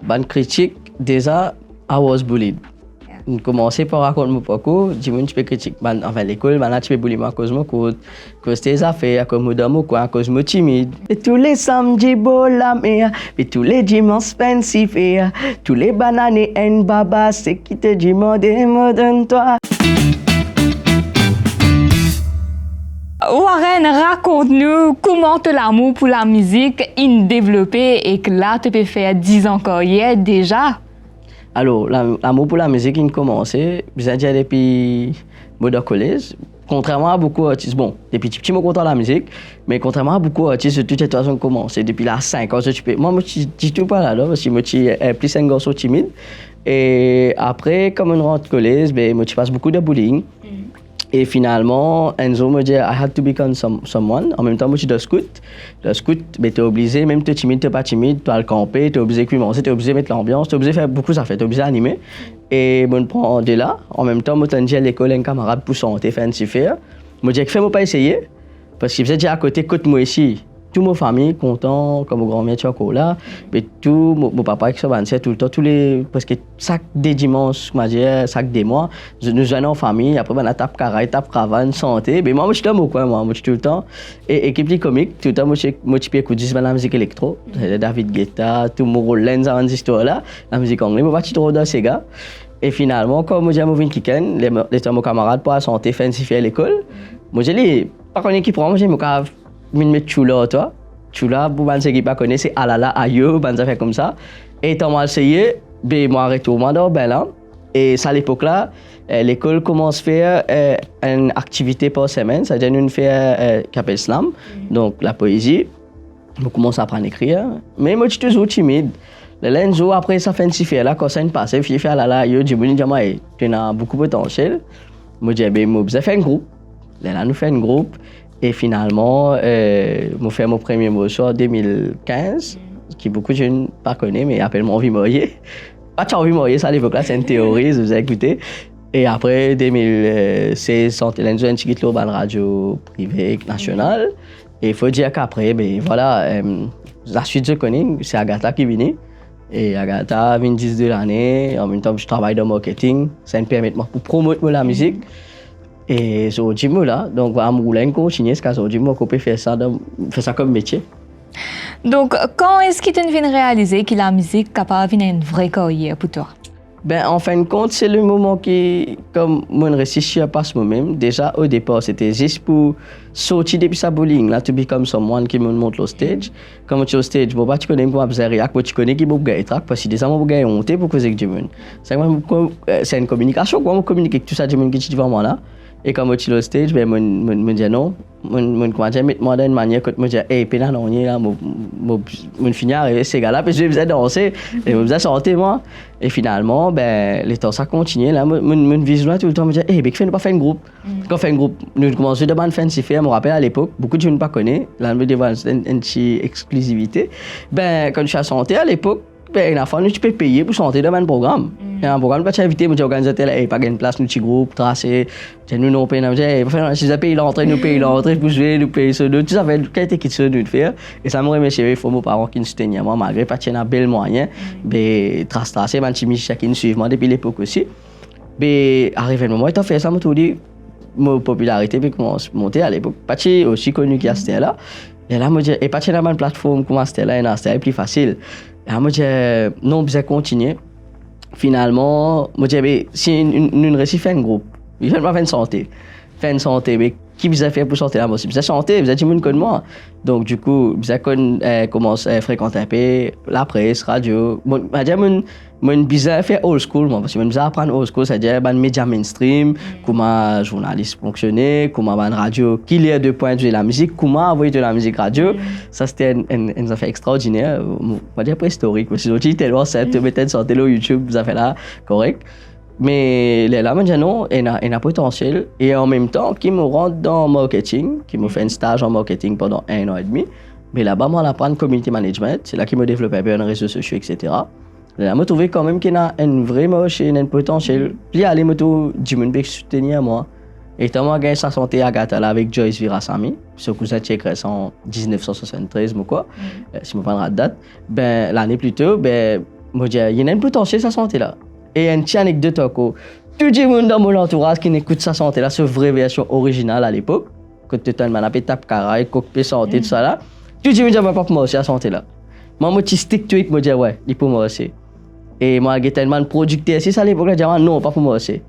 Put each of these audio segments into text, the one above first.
bonne critique, déjà, I was bullied. Je commençais par raconter mon parcours, je dis, tu peux critiquer. Enfin, l'école, maintenant, tu peux bully à cause de mon code, à cause de tes affaires, à cause de mon coin, à cause de mon timide. Et tous les samedis, la mer, et tous les dimanches, pensifs, tous les bananes et un baba, c'est qui te dit, moi, donne-toi. Warren, raconte-nous comment l'amour pour la musique est développé et que là, tu peux faire 10 ans carrière déjà. Alors, l'amour pour la musique, il a commencé, déjà depuis le collège. Contrairement à beaucoup d'artistes, bon, depuis petit, je suis content de la musique, mais contrairement à beaucoup d'artistes, toutes les choses ont commencé. Depuis là, 5 ans, moi, je dis tout pas là, parce que je suis plus un garçon timide. Et après, comme on rentre au collège, je passe beaucoup de bullying. Et finalement, Enzo me dit, I had to become someone. En même temps, moi, je suis de scout. Le scout, tu es obligé, même tu es timide, tu n'es pas timide, tu as le camper, tu es obligé de commencer, tu es obligé de mettre l'ambiance, tu es obligé de faire beaucoup de choses, tu es obligé d'animer. Et je prends de là. En même temps, moi, je dis à l'école, un camarade pour santé, faire un petit faire. Je dis, fais-moi pas essayer. Parce qu'il faisait déjà à côté, côte-moi ici. Toute ma famille content, comme mon grand-mère tu es là, mais tout mon papa qui se tout le temps, parce que chaque des dimanches, chaque des mois, nous allons en famille, après on a tape caraï, tape caravane, santé, mais moi je suis là moi je suis tout le temps et équipe comique, tout le temps moi je écoute juste la musique électro, David Guetta, tout mon rôle lens dans cette histoire là, la musique anglaise, moi je suis trop dans ces gars. Et finalement, quand moi j'ai un mauvais week-end, les mon camarade pour la santé, fancy à l'école, moi j'ai les par contre qui prend, moi j'ai mon cave me chula toi chula pour ban qui pas connaît c'est alala ayo ban ça fait comme ça et tant mal essayé ben moi retourne dans Berlin et ça à l'époque là l'école commence à faire une activité par semaine ça donne une fait qui s'appelle slam donc la poésie on commence à apprendre à écrire mais moi je suis toujours timide le lundi après ça fait une faire là quand ça ne passe il fait alala ayo je me dis jamais tu as beaucoup de potentiel moi je dis ben moi ça fait un groupe là nous fait un groupe. Et finalement, j'ai fait mon premier morceau en 2015, qui beaucoup de gens ne connaissent, mais appelle-moi Envie Morier. Pas de Envie Morier, ça à l'époque là, c'est une théorie, vous avez écouté. Et après, 2016, Santé Lenzo, un petit club en radio privée nationale. Et il faut dire qu'après, ben voilà, la suite je connais, c'est Agatha qui vient. Et Agatha vient 10 de l'année, en même temps je travaille dans le marketing, ça me permet de promouvoir la musique. Et c'est aujourd'hui là, donc je vais continuer parce qu'aujourd'hui je peux faire ça comme métier. Donc quand est-ce que tu viens de réaliser que la musique est capable de devenir une vraie carrière pour toi? En fin de compte, c'est le moment qui, comme mon récit pas ce moment, déjà au départ c'était juste pour sortir depuis sa bowling, là, to become someone qui me montre le stage. Quand tu es au stage, tu connais comment je réagir, tu connais qui peut gagner track, parce que déjà je gagne honte pour causer que du monde. C'est une communication, comment communiquer tout ça du monde qui est devant moi là. Et quand je suis au stage, je me dis non, je commence à mettre moi d'une manière que je me dis, hey, pénal, on est là, je finis à arriver ces gars-là, puis je vais danser, et je vais chanter moi. Et finalement, les temps ça continue, là, je visualise tout le temps, je me dis, hey, mais ne pas faire un groupe. Quand on fait un groupe, nous commençons de faire fancy faire, je me rappelle à l'époque, beaucoup de gens ne connaissent pas, là, je me dis, une petite exclusivité. Quand je suis à santé à l'époque, une fois, tu peux payer pour chanter dans un programme. Et un programme, tu peux inviter, tu organises pas une place, nous petit groupe, tracé, nous non payé, si vous payez l'entrée, nous payons l'entrée pour jouer, nous payons ce deux, tout ça fait qualité qui se nous de faire. Et ça me remercie, il faut mes parents qui nous soutiennent moi, malgré pas un bel moyen, mais tracé, man chimie chacun suivre moi depuis l'époque aussi. Mais arrivé le moment, tu as fait ça, me tout dit, ma popularité puis commence à monter à l'époque. Pas aussi connu qu'il y a c'était là. Et là, moi dis, et pas dans une plateforme comme c'était là, c'était plus facile. Et là, moi dis, non, besoin continuer. Finalement, moi dis, si nous réussissons un groupe, il fait pas faire une santé, mais qui vous a fait pour sortir là, moi, vous avez chanté, vous avez dit monde comme moi. Donc du coup, vous avez commencé à fréquenter un peu la presse, radio. Moi, j'ai bizarre faire old school, moi, parce que j'ai apprendre old school, c'est-à-dire les médias mainstream, comment journaliste fonctionnait, comment la radio, qu'il y a deux points de la musique, comment envoyer de la musique radio. Ça c'était une affaire extraordinaire, on va dire préhistorique. Parce que j'ai tellement simple, tu mettais sur télé YouTube, vous avez fait là, correct. Mais là, maintenant, il a un potentiel. Et en même temps, qui me rentre dans le marketing, qui me fait un stage en marketing pendant 1 an et demi. Mais là-bas, moi, j'apprends community management. C'est là qu'il me développe un peu les réseaux sociaux, etc. Là, je trouve quand même qu'il y a un vrai marché, un potentiel. Puis, allez, je trouve du monde qui soutenir moi. Et quand moi, j'ai sa santé à Gata avec Joyce Virasamy, ce cousin qui est créé en 1973, si je me prends la date, l'année plus tôt, Moi, je dis, il y a un potentiel sa santé là. Et une petite anecdote encore. Tout le monde dans mon entourage qui n'écoute sa santé là, c'est une vraie version originale à l'époque. Quand tu as un tape caraï, coquet santé, tout ça là. Tout le monde dit, pas pour moi aussi la santé là. Moi, je stick to it, moi, je dis, ouais, il pour moi aussi. Et moi, j'ai tellement producteur, si ça à l'époque, je dis, non, pas pour moi aussi.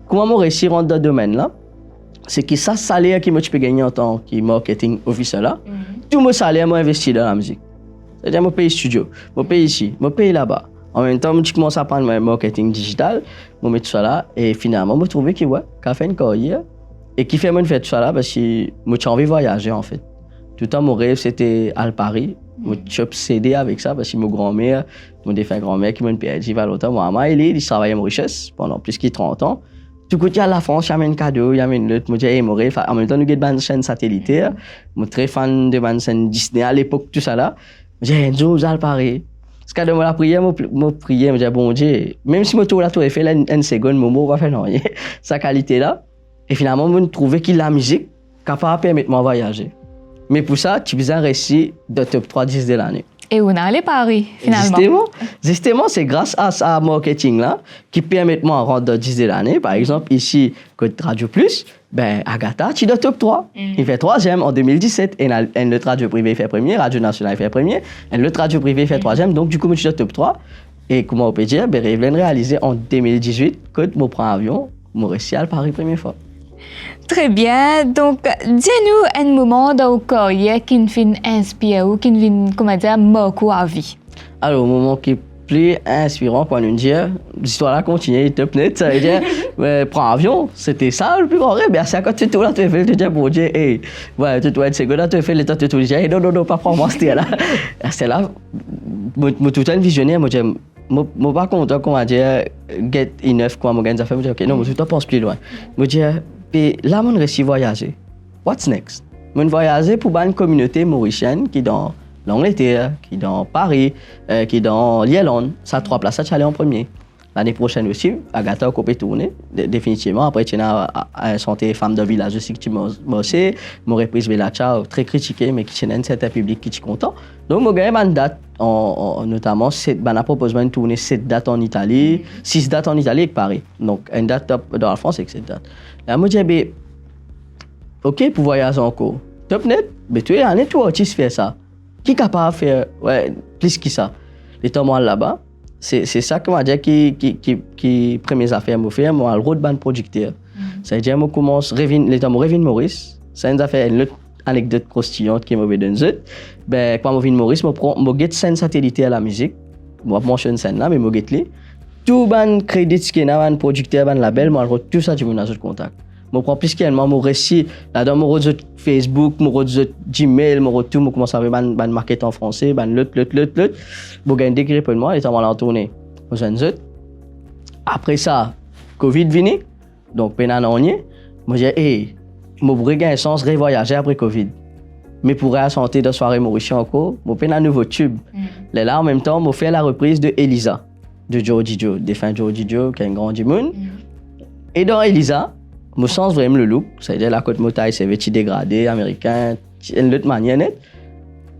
Comment moi réussir dans le domaine là? C'est que ça salaire que moi tu peux gagner en tant que marketing officer là, tout mon salaire moi investi dans la musique. C'est-à-dire mon pays studio, mon pays ici, mon pays là-bas. En même temps, je commence à apprendre le marketing digital, je mets tout ça là et finalement, je trouve que ouais, qu'a fait une carrière et qui fait moi faire tout ça là parce que j'ai envie de voyager en fait. Tout le temps mon rêve c'était aller à Paris. Je suis obsédé avec ça parce que mon grand-mère, mon défunt grand-mère qui m'a perdu il y a longtemps, mon maman il travaillait à Mauritius pendant plus de 30 ans. Tout côté à la France, il y a un cadeau, il y a une lutte. Moi, je dis, mon rêve. En même temps, nous avons une chaîne satellitaire. Je suis très fan de ma chaîne Disney à l'époque, tout ça là. Je dis, un jour, je vais Paris. Parce que dans la prière, je priais, je dis, bon Dieu, même si je tourne la tour Eiffel, une seconde, mon mot va faire non. Sa qualité là. Et finalement, je trouvais que la musique capable de permettre de voyager. Mais pour ça, tu as besoin de réussir de top 3 10 de l'année. Et on a allé Paris, finalement. Justement, c'est grâce à ce marketing-là qui permet de me rendre dans 10 de l'année. Par exemple, ici, côté Radio Plus, ben, Agatha, tu es dans top 3. Il fait 3e en 2017. Et le radio privé fait premier, Radio National fait premier. Et le radio privé fait 3e. Donc, du coup, je suis dans top 3. Et comment on peut dire, ben, je viens de réaliser en 2018, quand je prends l'avion, je réussis à Paris première fois. Très bien. Donc, dis-nous un moment dans le carrière qui nous fait inspirer ou qui nous fait, comment dire, marquer à vie. Alors, le moment qui est plus inspirant, quand on dit, l'histoire là continue, top net, ça veut dire, prends avion, c'était ça le plus grand rêve. C'est quand tu là, tu fais, tu dis, bon Dieu, hey, ouais, tu dois être secondaire, tu fais le temps, tu dis, hey, non, pas prendre moi, c'était là. C'est là, moi, tout le temps visionnaire, moi, je suis pas content, comment dire, get enough, quoi, moi, je fais, moi, ok, non, moi, tout le temps pense plus loin. Moi, je dis, puis là, je réussis à voyager. What's next? Je voyager pour une communauté mauricienne qui est dans l'Angleterre, qui est dans Paris, qui est dans l'Irlande. Ça, 3 places, ça, tu allais en premier. L'année prochaine aussi, Agatha, on peut tourner, définitivement. Après, tu as une santé femme de village aussi que tu m'as bossé. Mon reprise Belacha, très critiquée, mais qui est un certain public qui est content. Donc, je gagne une date, notamment, on a proposé de tourner 7 dates en Italie, 6 dates en Italie et Paris. Donc, une date dans la France avec 7 dates. Là, je me dis, OK, pour voyager encore. Top net, mais tu es un artiste faire ça. Qui est capable de faire plus que ça? Les temps là-bas, c'est ça que je dis qui premières affaires me fait, moi, le rôle de producteur. C'est-à-dire, je commence, les temps, je reviens de Maurice. C'est une affaire, une anecdote croustillante qui m'a donné. Ben, quand je reviens de Maurice, je get scène satellitaire à la musique. Je mentionne scène là, mais je get les. Tout ban crédit qui est un producteur, ban label, moi, tout ça, tu me donnes contact. Je prends plus qu'un mon récit là dans mon réseau Facebook, mon réseau Gmail, mon tout, je commence à faire ban market en français, ban l'autre. Bon gain décret pour moi, et ça m'a tourné aux jeunes. Après ça, Covid vini, donc peine en y. Moi j'ai mon brigand sens revoyager après Covid. Mais pour la santé de soirée mauricien encore, mon peine un nouveau tube. Là en même temps, moi fait la reprise de Elisa de Joe Didio, défunt Joe Didio qui est un grand du monde. Et dans Elisa, je sens vraiment le look, c'est-à-dire la côte motaille, c'est vêtu dégradé, américain, une autre manière nette.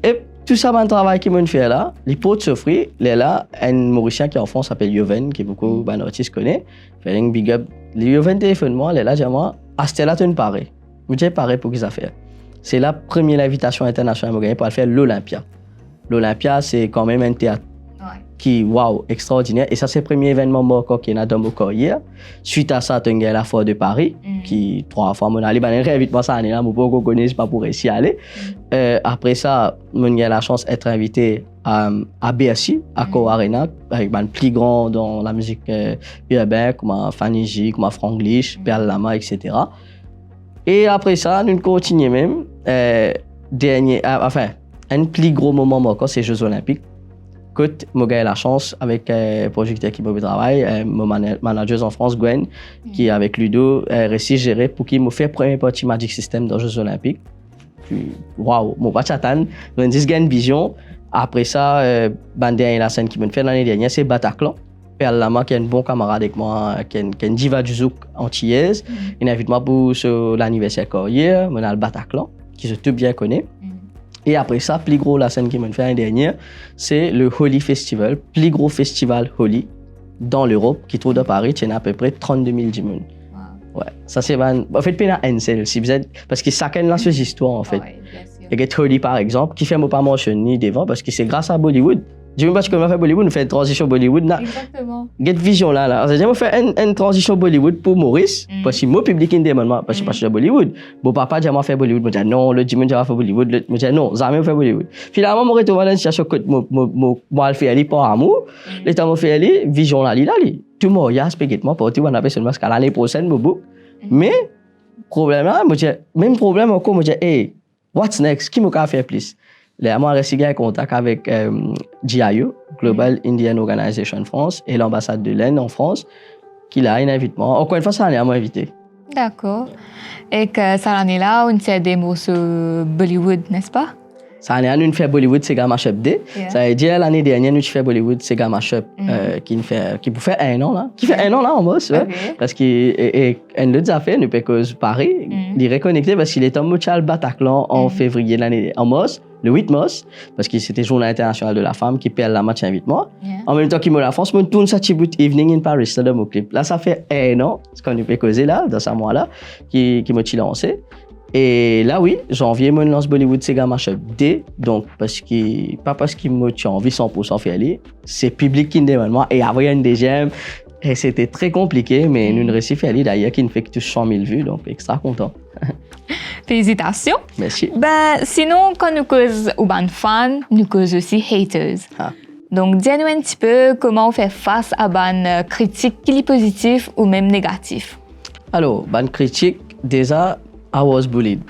Et tout ça, le travail qu'ils m'ont fait là, les pots de s'offrir, là, un Mauricien qui est en France s'appelle Yoven, qui beaucoup d'artistes connaissent. Fait un big up. Le Yoven téléphone moi, là, j'ai moi, Astella, tu ne parais. Je suis pareil pour qu'ils aient fait. C'est la première invitation internationale que j'ai pour faire l'Olympia. L'Olympia, c'est quand même un théâtre qui wow, extraordinaire. Et ça, c'est le premier événement marquant qui est dans mon carrière. Suite à ça, tu as la Foire de Paris, qui 3 fois, mon allé, réinvite-moi ça année là, mon pas connaître, pas pour réussir à aller. Après ça, j'ai la chance d'être invité à Bercy, à Core Arena, avec le plus grand dans la musique urbaine, comme Fanny J, comme Frank Lich, Perle Lama, etc. Et après ça, nous continuons même. Un plus gros moment marquant, c'est les Jeux Olympiques. Écoute, j'ai eu la chance avec un producteur qui me travaille, mon manager en France, Gwen, qui avec Ludo, réussi gérer pour qu'il me fait première partie Magic System dans les Jeux Olympiques. Puis, waouh, mon pas chatan, j'ai dit une vision. Après ça, la scène qui me fait l'année dernière, c'est Bataclan. Perle Lama, qui est un bon camarade avec moi, qui est une diva du zouk antillaise. Il invite moi pour l'anniversaire carrière, mon le Bataclan, qui je tout bien connais. Et après ça, plus gros, la scène qui m'a fait l'année dernière, c'est le Holi Festival, plus gros festival Holi dans l'Europe, qui trouve à Paris, il y a à peu près 32 000 djimoun. Ouais, ça c'est en fait pas un seul si vous êtes parce que chacun a ses histoires en fait. Il y a Holi par exemple qui fait pas mentionner devant parce que c'est grâce à Bollywood. Je ne sais pas ce qu'on va faire Bollywood, on fait une transition Bollywood là. Exactement. Get vision là. C'est-à-dire on fait une transition Bollywood pour Maurice parce que moi public in demande parce que je suis Bollywood. Mon papa dit moi faire Bollywood, moi dis non, le Jimmy va faire Bollywood, moi dis non, jamais faire Bollywood. Finalement moi retrouve dans une situation que moi fait aller par amour, les temps fait aller vision là tout moi il y a spécialement pour tout on appelle seulement qu'à l'année prochaine bobo. Mais problème là, moi dis même problème encore moi dis hey, what's next? Qui me peut faire plus? Là, moi, j'ai en contact avec GIO, Global Indian Organization France, et l'ambassade de l'Inde en France, qui l'a un invitement. Encore une fois, ça m'a invité. D'accord. Et que ça l'année là, on s'est des mots sur Bollywood, n'est-ce pas? Ça année nous fait Bollywood Sega Mashup D. Ça veut dire l'année dernière nous fait Bollywood Sega Mashup qui peut faire un an là, qui fait un an là en boss, ouais. Parce que et une autre affaire nous peut cause Paris, il reconnecter parce qu'il est en Montréal Bataclan en février l'année en mars. Le 8 mars, parce que c'était Journée internationale de la femme qui perd la match invitement. En même temps qu'il me la France, je tourne ça Chibut Evening in Paris, là, dans mon clip. Là, ça fait un an, ce qu'on peut causer là, dans ce mois-là, qui m'a lancé. Et là, oui, janvier, je lance Bollywood Sega Mashup D, donc, pas parce qu'il m'a envie 100% faire aller, c'est public qui me demande moi, et après, il y a une deuxième, et c'était très compliqué, mais nous, réussi à faire aller d'ailleurs, qui ne fait que touche 100 000 vues, donc, extra content. Félicitations. Merci. Ben, sinon, quand nous causons ou ban fans, nous causons aussi haters. Donc, dis-nous un petit peu comment on fait face à ban critiques qui sont positives ou même négatives. Alors, ban critique, déjà, I was bullied.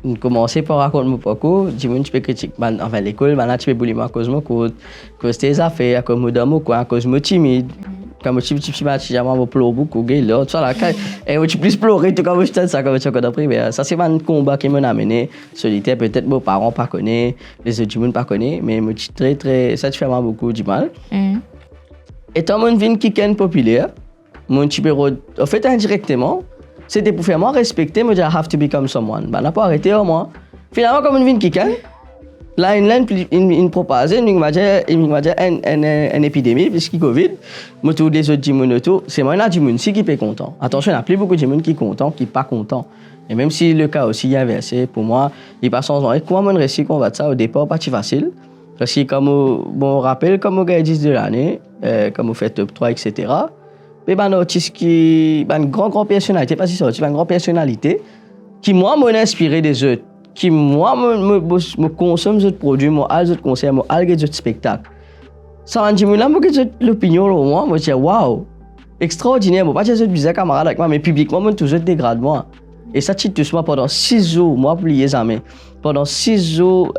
On commençait par raconter mon parcours, dis-moi tu peux critiquer. Enfin, l'école, maintenant tu peux bully moi à cause de mon code, à cause des affaires, à cause de mon coin, à cause de mon timide. Quand je suis je pleure beaucoup, là, tout ça là, et je suis plus pleuré, tout comme je t'ai dit ça, comme je t'ai appris. Ça, c'est un combat qui m'a amené, solitaire, peut-être mes parents pas connaissent, les autres gens pas connaissent, mais je suis très, ça fait beaucoup du mal. Étant mon vie qui est populaire, mon petit en fait, indirectement, c'était pour faire moi respecter, me dire I have to become someone. Ben, n'a pas arrêté au moins. Finalement, comme une vie qui est, là, une propose, une épidémie, puisqu'il y a Covid, mais tous les autres gens, c'est moi, il y a des gens qui sont contents. Attention, il n'y a plus beaucoup de gens qui sont contents, qui ne sont pas contents. Et même si le cas aussi est inversé, pour moi, il passe en et comment on réussit qu'on va de ça au départ, pas si facile. Parce que, comme on rappelle, comme on gagne 10 de l'année, comme on fait top 3, etc., mais un artiste qui a une grande personnalité, pas si c'est une grande personnalité, qui, moi, m'a inspiré des autres. Qui moi me consomme des autres produits, moi des autres concerts, moi des autres spectacles. Ça m'a dit moi l'opinion moi je dis waouh, extraordinaire, moi pas des autres bizarres camarades avec moi mais publiquement moi toujours dégrade moi. Et ça tue tout moi pendant 6 jours, moi pour les jamais. Pendant 6 jours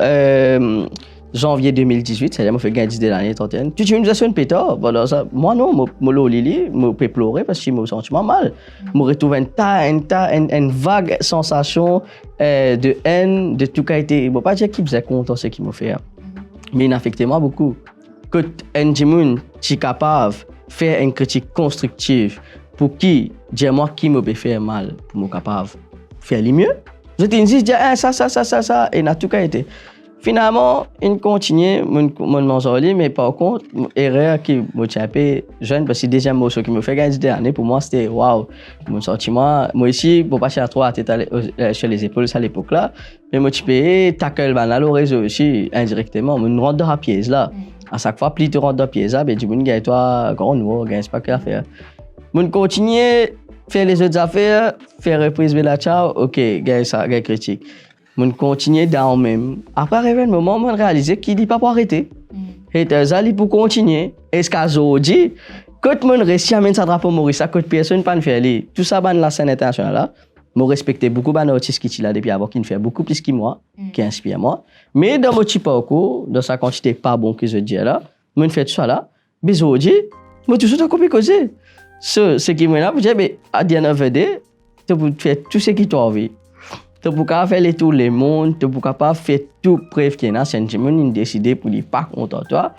janvier 2018, c'est-à-dire, je fait 10 de l'année 31. Tu dis, une une pétard. Voilà, ça, moi, non, je peux pleurer parce que je me sens mal. Je retrouve une vague sensation de haine, de tout qui a été. Je ne peux pas dire qui faisait content ce qu'il m'a fait. Mais il affectait moi beaucoup. Quand un gens est capable de faire une critique constructive, pour qui, dis-moi qui me peut faire mal, pour me capable de faire le mieux. Je te dis, ça, et n'a tout qui a été. Finalement, il continue, mais par contre, l'erreur qui m'a tapé jeune, parce que le deuxième mot qui me fait gagner des années, pour moi, c'était waouh. Mon sentiment, moi ici, pour passer à 3 tête sur les épaules à l'époque-là, mais moi, tu peux tackle banal au réseau aussi, indirectement, on rentre dans la pièce là. À chaque fois, plus tu rentres dans la pièce là, tu me dis, toi, grand nouveau, c'est pas qu'à faire. On continue, faire les autres affaires, faire reprise de la ciao, ok, ça, critique. Je continue dans le même. Après, arrivé un moment, je réalise qu'il dit pas pour arrêter. Et ça, il pour continuer. Et ce que dit, quand je réussis à mettre ça drapeau Maurice, à côté personne ne peut faire tout ça dans la scène internationale là. Je respecte beaucoup les artistes qui sont là depuis avant, qui me fait beaucoup plus que moi, qui inspirent moi. Mais dans mon petit parcours, dans sa quantité pas bon que je dis là, je fais tout ça là. Mais je dis, je suis toujours copié causer. Ce qui me là, je dis, mais à the end of the day, tu peux faire tout ce qui t'a envie. Tu peux pas faire tout le monde, tu peux pas faire tout preuve qu'il y a, c'est un gens qui décidé pour ne pas content de toi.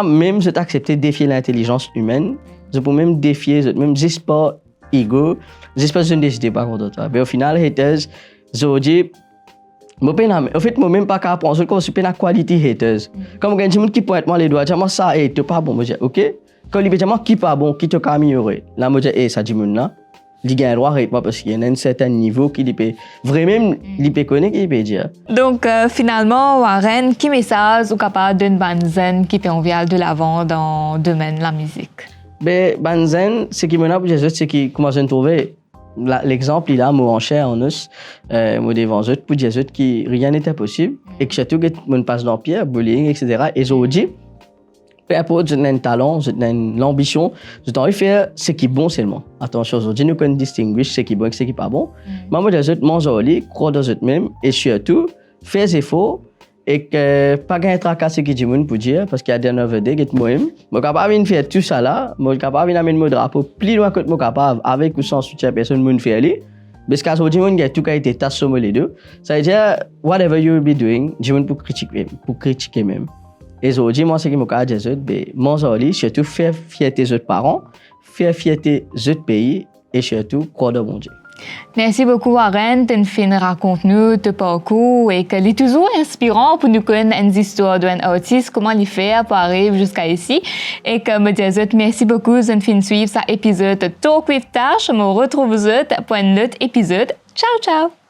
Même je t'accepte de défier l'intelligence humaine, je peux même défier, même j'espère ego, j'espère que je ne décide pas contre toi. Mais au final, haters, je dis, En fait, moi-même, pas qu'à prendre, je suis pas quality haters. Comme quand tu qui pointe moi les doigts, moi ça, tu pas bon, moi je dis, ok. Quand il dit, moi qui pas bon, qui te améliorer. Là, moi je dis, ça dit, là, il gagne droit, parce qu'il y a un certain niveau qui peut, vraiment, il peut connaître, il peut dire. Donc, finalement, Warren, quel message ou capable d'une banzen qui peut envier de l'avant dans le domaine de la musique? Ben, banzen, ce qui me n'a pas dit, c'est qu'il commence à trouver. L'exemple, il a mot en chair en os, mot devant eux, pour dire que rien n'était possible, et que surtout que mon passe dans pierre, bullying, etc. Et aujourd'hui, peu importe, j'ai un talent, j'ai l'ambition, j'ai envie de faire ce qui est bon seulement. Attention, aujourd'hui, nous connaissons distinguish ce qui est bon et ce qui n'est pas bon. Mais moi, je mange au lit, croire dans eux-mêmes, et surtout, faire des efforts, et que pas gagner tracasser qui dit pour dire, parce qu'il y a des nouvelles idées, qui moi-même, je suis capable de faire tout ça là, je suis capable d'amener mon drapeau plus loin que je suis capable, avec ou sans soutien personne, je faire aller. Parce qu'aujourd'hui, il y a tout qui a été tassé sur les deux. Ça veut dire, whatever you will be doing, je vais pour critiquer même. Et aujourd'hui, moi, ce qui me dit, c'est que mon zoli, surtout faire fierté des autres parents, faire fierté des autres pays, et surtout, croire dans mon Dieu. Merci beaucoup, Warren. Tu nous racontes ton parcours et que c'est toujours inspirant pour nous connaître une histoire d'un artiste, comment il fait pour arriver jusqu'à ici. Et comme je disais, merci beaucoup de nous suivre cet épisode Talk with Tash. Je me retrouve pour un autre épisode. Ciao, ciao!